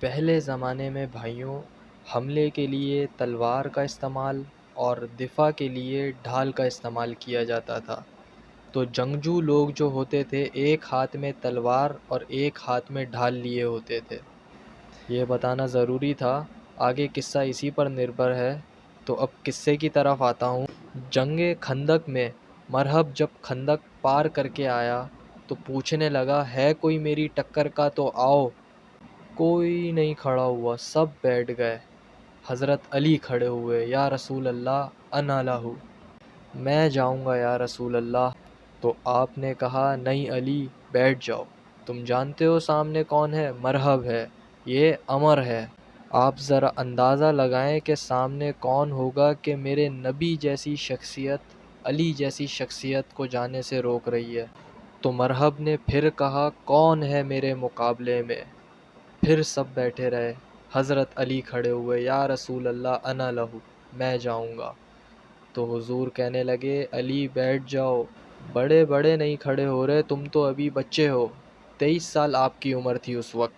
پہلے زمانے میں بھائیوں حملے کے لیے تلوار کا استعمال اور دفاع کے لیے ڈھال کا استعمال کیا جاتا تھا۔ تو جنگجو لوگ جو ہوتے تھے ایک ہاتھ میں تلوار اور ایک ہاتھ میں ڈھال لیے ہوتے تھے۔ یہ بتانا ضروری تھا، آگے قصہ اسی پر نربھر ہے۔ تو اب قصے کی طرف آتا ہوں۔ جنگ خندق میں مرحب جب خندق پار کر کے آیا تو پوچھنے لگا ہے کوئی میری ٹکر کا تو آؤ۔ کوئی نہیں کھڑا ہوا، سب بیٹھ گئے۔ حضرت علی کھڑے ہوئے، یا رسول اللہ انا لہو، میں جاؤں گا یا رسول اللہ۔ تو آپ نے کہا نہیں علی بیٹھ جاؤ، تم جانتے ہو سامنے کون ہے؟ مرحب ہے، یہ عمر ہے۔ آپ ذرا اندازہ لگائیں کہ سامنے کون ہوگا کہ میرے نبی جیسی شخصیت، علی جیسی شخصیت کو جانے سے روک رہی ہے۔ تو مرحب نے پھر کہا کون ہے میرے مقابلے میں؟ پھر سب بیٹھے رہے۔ حضرت علی کھڑے ہوئے، یا رسول اللہ انا لہو، میں جاؤں گا۔ تو حضور کہنے لگے علی بیٹھ جاؤ، بڑے بڑے نہیں کھڑے ہو رہے، تم تو ابھی بچے ہو، 23 سال آپ کی عمر تھی اس وقت۔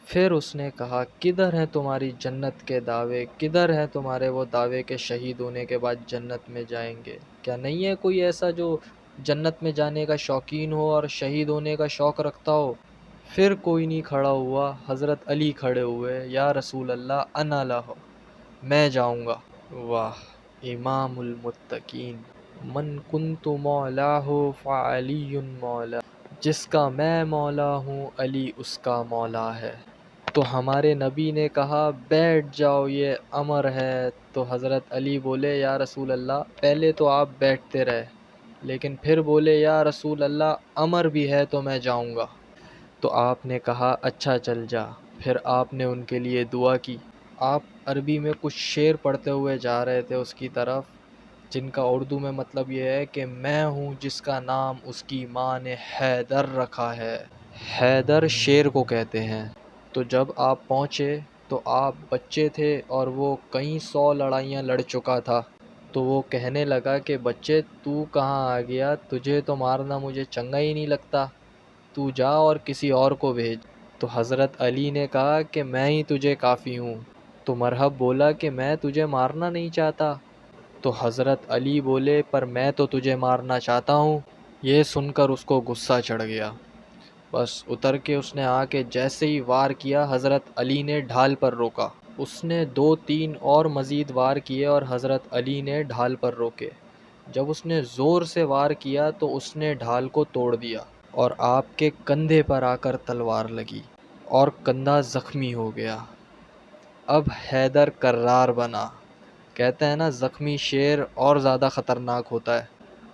پھر اس نے کہا کدھر ہیں تمہاری جنت کے دعوے، کدھر ہیں تمہارے وہ دعوے کہ شہید ہونے کے بعد جنت میں جائیں گے؟ کیا نہیں ہے کوئی ایسا جو جنت میں جانے کا شوقین ہو اور شہید ہونے کا شوق رکھتا ہو؟ پھر کوئی نہیں کھڑا ہوا، حضرت علی کھڑے ہوئے، یا رسول اللہ انا لہو، میں جاؤں گا۔ واہ، امام المتقین، من کنت مولاہ فعلی مولا، جس کا میں مولا ہوں علی اس کا مولا ہے۔ تو ہمارے نبی نے کہا بیٹھ جاؤ یہ امر ہے۔ تو حضرت علی بولے یا رسول اللہ، پہلے تو آپ بیٹھتے رہے لیکن پھر بولے یا رسول اللہ امر بھی ہے تو میں جاؤں گا۔ تو آپ نے کہا اچھا چل جا۔ پھر آپ نے ان کے لیے دعا کی۔ آپ عربی میں کچھ شعر پڑھتے ہوئے جا رہے تھے اس کی طرف، جن کا اردو میں مطلب یہ ہے کہ میں ہوں جس کا نام اس کی ماں نے حیدر رکھا ہے۔ حیدر شیر کو کہتے ہیں۔ تو جب آپ پہنچے تو آپ بچے تھے اور وہ کئی 100 لڑائیاں لڑ چکا تھا۔ تو وہ کہنے لگا کہ بچے تو کہاں آ گیا، تجھے تو مارنا مجھے چنگا ہی نہیں لگتا، تو جا اور کسی اور کو بھیج۔ تو حضرت علی نے کہا کہ میں ہی تجھے کافی ہوں۔ تو مرحب بولا کہ میں تجھے مارنا نہیں چاہتا۔ تو حضرت علی بولے پر میں تو تجھے مارنا چاہتا ہوں۔ یہ سن کر اس کو غصہ چڑھ گیا، بس اتر کے اس نے آ کے جیسے ہی وار کیا، حضرت علی نے ڈھال پر روکا۔ اس نے 2-3 اور مزید وار کیے اور حضرت علی نے ڈھال پر روکے۔ جب اس نے زور سے وار کیا تو اس نے ڈھال کو توڑ دیا اور آپ کے کندھے پر آ کر تلوار لگی اور کندھا زخمی ہو گیا۔ اب حیدر کرار بنا، کہتے ہیں نا زخمی شیر اور زیادہ خطرناک ہوتا ہے۔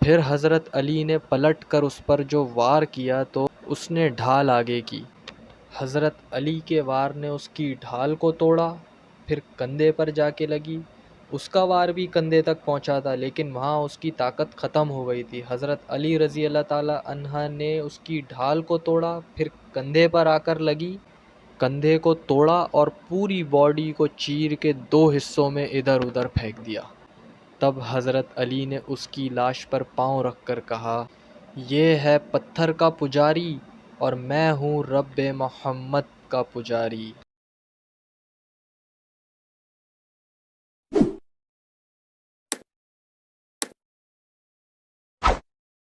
پھر حضرت علی نے پلٹ کر اس پر جو وار کیا تو اس نے ڈھال آگے کی۔ حضرت علی کے وار نے اس کی ڈھال کو توڑا، پھر کندھے پر جا کے لگی۔ اس کا وار بھی کندھے تک پہنچا تھا لیکن وہاں اس کی طاقت ختم ہو گئی تھی۔ حضرت علی رضی اللہ تعالی عنہ نے اس کی ڈھال کو توڑا، پھر کندھے پر آ کر لگی، کندھے کو توڑا اور پوری باڈی کو چیر کے 2 حصوں میں ادھر ادھر پھینک دیا۔ تب حضرت علی نے اس کی لاش پر پاؤں رکھ کر کہا یہ ہے پتھر کا پجاری اور میں ہوں رب محمد کا پجاری۔